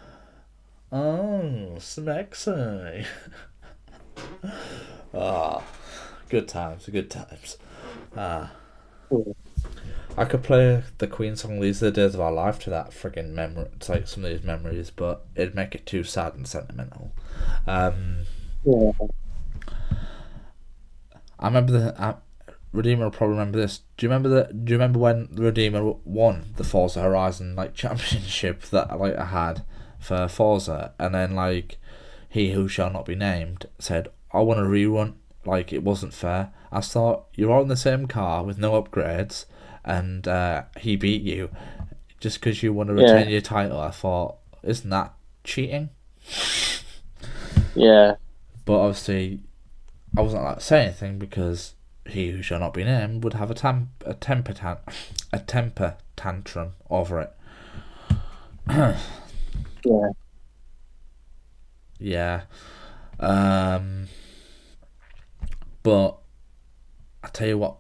Oh, smexy. Good times. I could play the Queen song "These Are the Days of Our Life" to that friggin' memory. It's like some of these memories, but it'd make it too sad and sentimental. Yeah. I remember the Redeemer will probably remember this. Do you remember when the Redeemer won the Forza Horizon like championship that like I had for Forza, and then like he who shall not be named said, "I want a rerun. Like it wasn't fair." I thought you're all in the same car with no upgrades, and he beat you just because you want to retain your title. I thought, isn't that cheating? Yeah. But obviously, I wasn't allowed to say anything because he who shall not be named would have a temper tantrum over it. Yeah. Yeah. But I tell you what,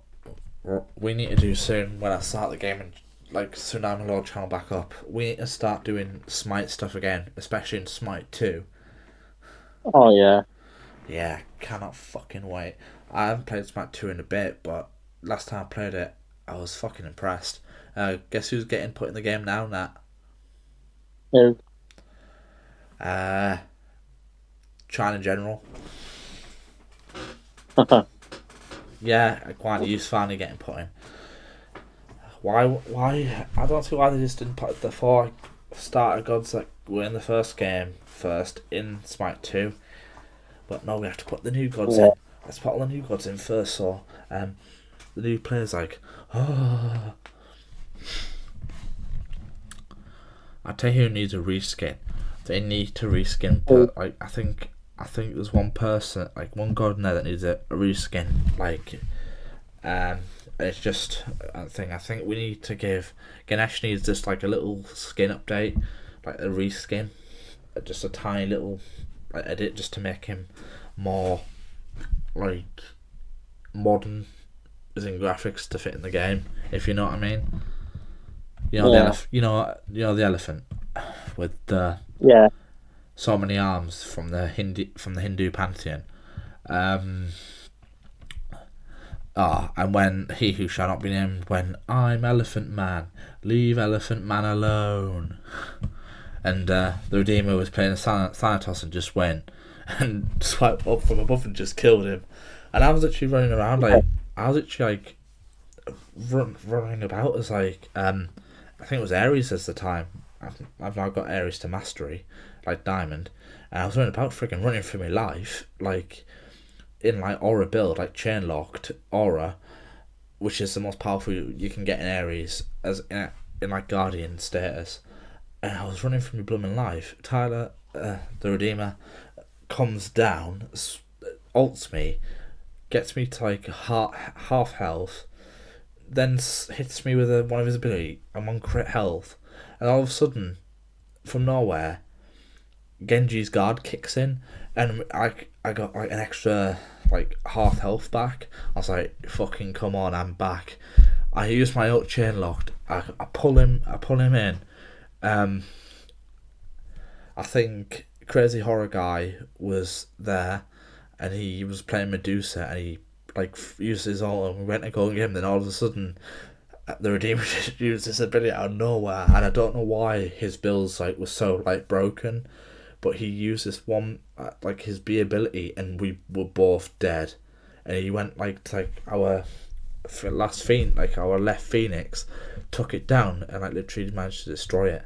we need to do soon when I start the game and like Tsunami Lord channel back up. We need to start doing Smite stuff again, especially in Smite 2. Oh yeah. Yeah, cannot fucking wait. I haven't played Smite 2 in a bit, but last time I played it, I was fucking impressed. Guess who's getting put in the game now, Nat? Who? China General. Yeah, quite he's finally getting put in. Why? I don't see why they just didn't put the 4 starter gods that were in the first game first in Smite 2. But no, we have to put the new gods in. Let's put all the new gods in first, so the new players like, oh. I tell you who needs a reskin. They need to reskin. Like I think there's one person, like one god in there that needs a reskin. Like, it's just I think we need to give Ganesh needs just like a little skin update, like a reskin, just a tiny little edit just to make him more like modern as in graphics to fit in the game, if you know what I mean. You know you know the elephant with the so many arms from the Hindu pantheon. And when he who shall not be named, when I'm Elephant Man, leave Elephant Man alone. And the Redeemer was playing Thanatos and just went and swiped up from above and just killed him. And I was actually running around running about as like I think it was Ares at the time. I've now got Ares to mastery, like Diamond, and I was running about freaking running for my life, like in like Aura build, like chain locked Aura, which is the most powerful you can get in Ares as in like Guardian status. And I was running for my blooming life. Tyler, the Redeemer, comes down, ults me, gets me to like half health, then hits me with one of his ability. I'm on crit health, and all of a sudden, from nowhere, Genji's guard kicks in, and I got like an extra like half health back. I was like, "Fucking come on, I'm back." I use my ult chain locked. I pull him in. I think Crazy Horror Guy was there, and he was playing Medusa, and he like used his ult, and we went to go and get him. Then all of a sudden, the Redeemer just used this ability out of nowhere, and I don't know why his builds like was so like broken, but he used this one like his B ability, and we were both dead. And he went like to like our last Phoenix, like our left Phoenix, took it down, and like literally managed to destroy it.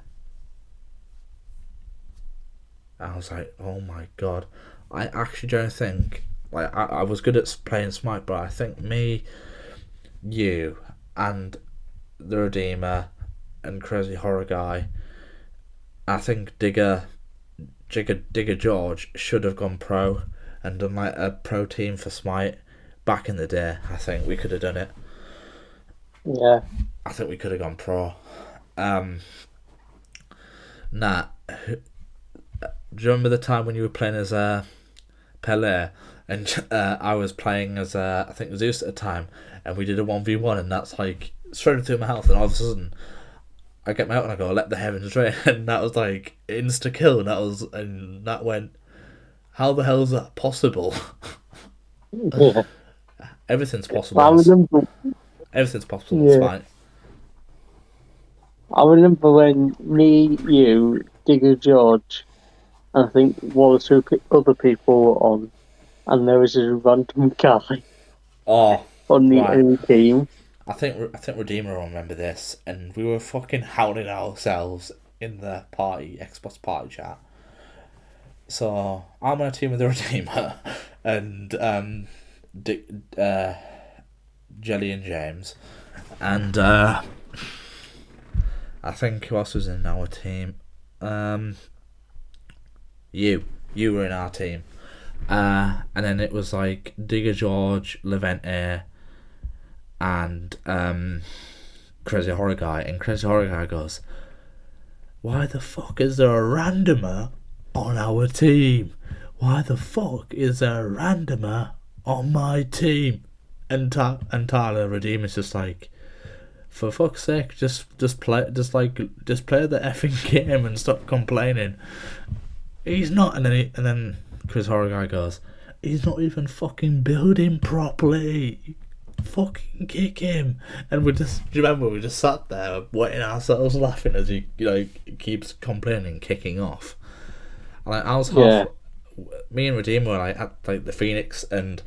I was like, oh my god. I actually don't think, like, I was good at playing Smite, but I think me, you, and the Redeemer, and Crazy Horror Guy, I think Digger George should have gone pro and done like a pro team for Smite back in the day. I think we could have done it. Yeah. I think we could have gone pro. Do you remember the time when you were playing as Pele and I was playing as I think Zeus at the time, and we did a 1v1, and that's like straight through my health, and all of a sudden I get my out and I go, let the heavens rain, and that was like insta kill, and that went, how the hell is that possible? Yeah. Everything's possible. Everything's possible. It's fine. I remember when me, you, Digger George, and I think one or two other people were on, and there was a random guy Oh, on the right. enemy team. I think Redeemer will remember this, and we were fucking howling ourselves in the Xbox party chat. So I'm on a team with the Redeemer, and Dick, Jelly and James, and I think who else was in our team? You were in our team, and then it was like Digger George, Levente, and Crazy Horror Guy, and Crazy Horror Guy goes, "Why the fuck is there a randomer on our team? Why the fuck is there a randomer on my team?" And Tyler Redeemer's just like, "For fuck's sake, just play the effing game and stop complaining." He's not, and then Chris Horror Guy goes, "He's not even fucking building properly. Fucking kick him." And do you remember we just sat there wetting ourselves laughing as he keeps complaining, kicking off. And I was me and Redeemer were like at like the Phoenix, and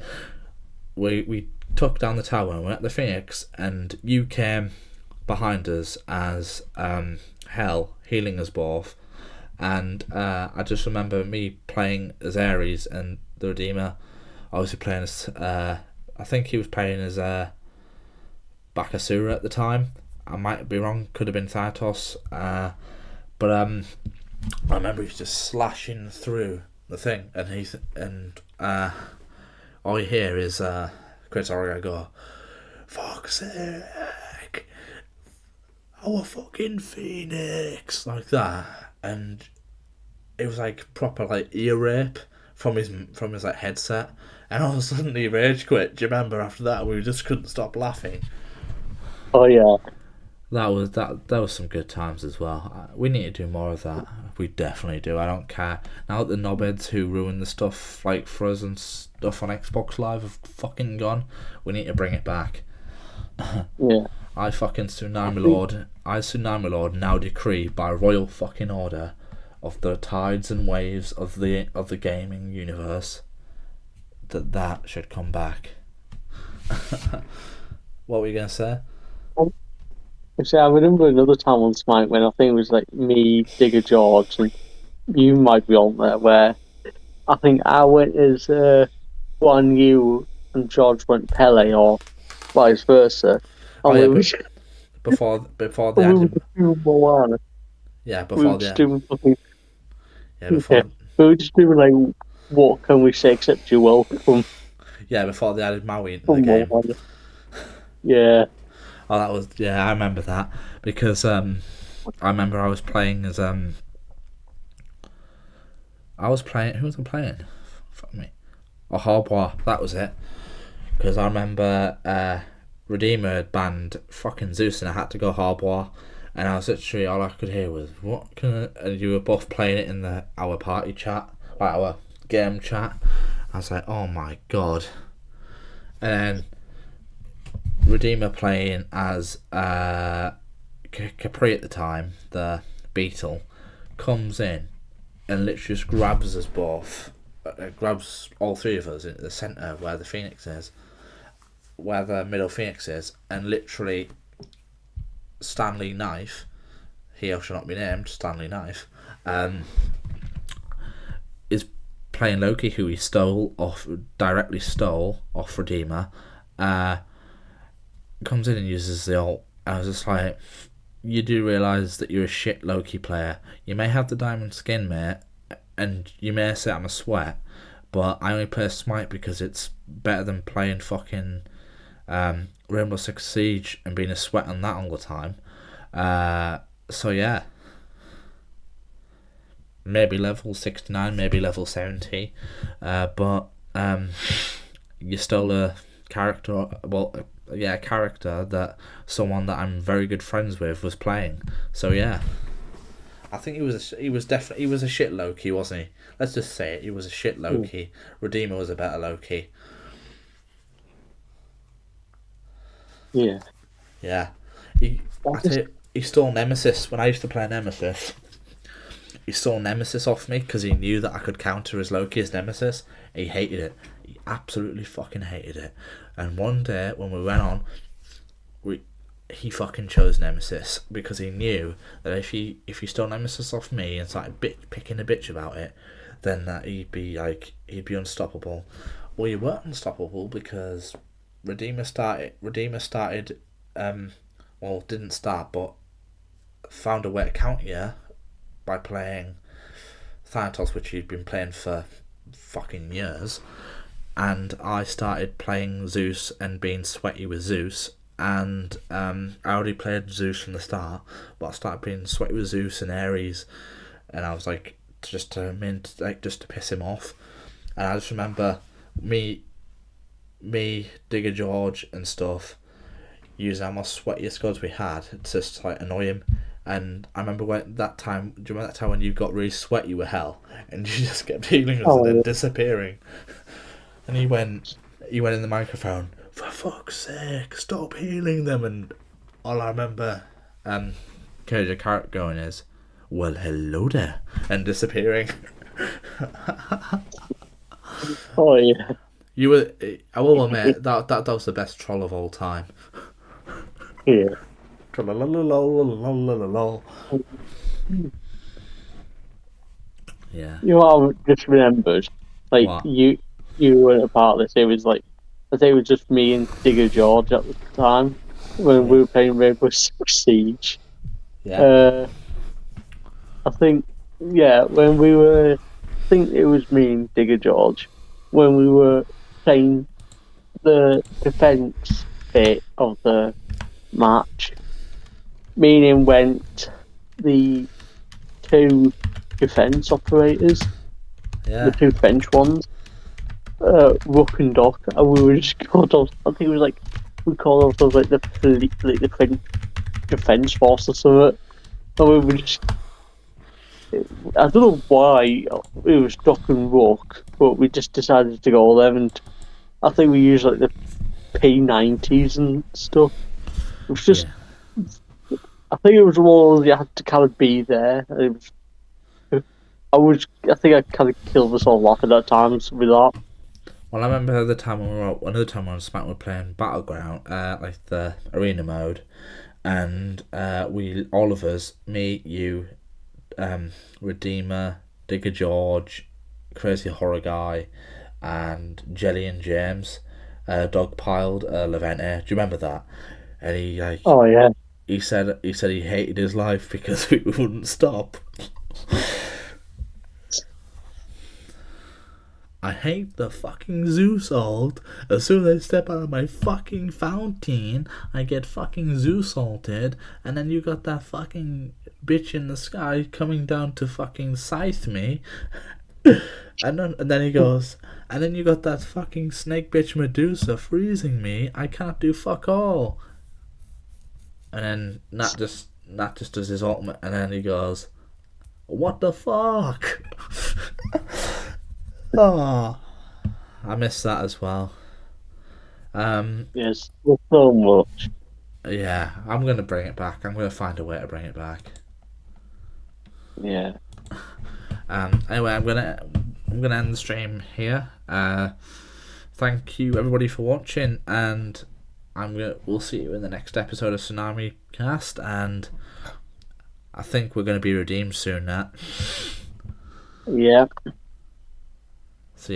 we took down the tower and we're at the Phoenix, and you came behind us as Hell, healing us both. And I just remember me playing as Ares and the Redeemer obviously playing as I think he was playing as Bakasura at the time. I might be wrong, could have been Thytos, but I remember he was just slashing through the thing, and all you hear is Chris Origa go, "Fuck's sake, our fucking Phoenix," like that. And it was like proper like ear rape from his like headset, and all of a sudden he rage quit. Do you remember after that we just couldn't stop laughing? Oh yeah, That was some good times as well. We need to do more of that. We definitely do. I don't care now that the knobheads who ruin the stuff like for us and stuff on Xbox Live have fucking gone. We need to bring it back. yeah. I Tsunami Lord now decree by royal fucking order of the tides and waves of the gaming universe that should come back. What were you gonna say? Actually, I remember another time on Smite when I think it was like me, Digger George, and you might be on there, where I think I went as Guan Yu and George went Pele, or vice versa. Oh, And yeah, we were before they we were added, just doing Moana. yeah, We were before just the doing fucking, yeah before we were just doing like, what can we say except you're welcome before they added Maui into the from game. Moana. Yeah. Oh, that was, yeah, I remember that because I remember I was playing as who was I playing? Fuck me. Oh, Harbour, that was it. Because I remember Redeemer had banned fucking Zeus and I had to go Harbour, and I was literally, all I could hear was, "What can I?" And you were both playing it in our party chat, like our game chat. I was like, oh my god. And then Redeemer playing as Capri at the time, the Beetle, comes in and literally just grabs us both, grabs all three of us into the centre where the Phoenix is, where the middle Phoenix is, and literally Stanley Knife, he shall not be named, Stanley Knife, is playing Loki, who he directly stole off Redeemer, comes in and uses the ult. I was just like, you do realise that you're a shit Loki player. You may have the diamond skin, mate, and you may say I'm a sweat, but I only play Smite because it's better than playing fucking Rainbow Six Siege and being a sweat on that all the time. So yeah, maybe level 69, maybe level 70, but you stole a character. A character that someone that I'm very good friends with was playing. So yeah, I think he was a shit Loki, wasn't he? Let's just say it. He was a shit Loki. Redeemer was a better Loki. Yeah. Yeah. He stole Nemesis when I used to play Nemesis. he stole Nemesis off me because he knew that I could counter his Loki as Nemesis. He hated it. He absolutely fucking hated it. And one day when we went on, he fucking chose Nemesis because he knew that if he stole Nemesis off me and started picking a bitch about it, then that he'd be unstoppable. Well, you weren't unstoppable because Redeemer started. Well, didn't start, but found a way to counter you by playing Thanatos, which he'd been playing for fucking years, and I started playing Zeus and being sweaty with Zeus, and I already played Zeus from the start, but I started being sweaty with Zeus and Ares, and I was like, just to piss him off, and I just remember me, Digger George and stuff, using our most sweatiest gods we had to just like annoy him. And I remember do you remember that time when you got really sweaty with hell and you just kept healing us and then disappearing? And he went in the microphone, for fuck's sake, stop healing them. And all I remember Cagier Carrot going is, well, hello there, and disappearing. Oh yeah. You were, I will admit, that was the best troll of all time. Yeah. Yeah. You know what I just remembered? Like, What? you weren't a part of this. It was like, I think it was just me and Digger George at the time when we were playing Rainbow Six Siege. Yeah. I think, when we were, I think it was me and Digger George, when we were playing the defence bit of the match, me and him went the two defence operators, the two French ones, Rook and Doc, and we were just called off, I think it was like, we called ourselves like the French defence force or something, and we were just, I don't know why it was Doc and Rook, but we just decided to go them, and I think we used like the P90s and stuff. It was just, I think it was more you had to kind of be there. I think I kind of killed us all off at that times with that. Well, I remember another time when we were on Smack, we were playing Battleground, like the arena mode, and all of us, me, you, Redeemer, Digger George, Crazy Horror Guy, and Jelly and James, dogpiled Levente. Do you remember that? And he like, oh yeah, he said he hated his life because we wouldn't stop. I hate the fucking Zeus ult. As soon as I step out of my fucking fountain, I get fucking Zeus ulted, and then you got that fucking bitch in the sky coming down to fucking scythe me. And then he goes, and then you got that fucking snake bitch Medusa freezing me. I can't do fuck all. And then Nat just does his ultimate, and then he goes, what the fuck? Oh, I miss that as well. yes, so much. Yeah, I'm gonna bring it back. I'm gonna find a way to bring it back. Yeah. Anyway, I'm gonna end the stream here. Thank you everybody for watching, and we'll see you in the next episode of TSUNAMICAST, and I think we're gonna be redeemed soon, Nat. Yeah.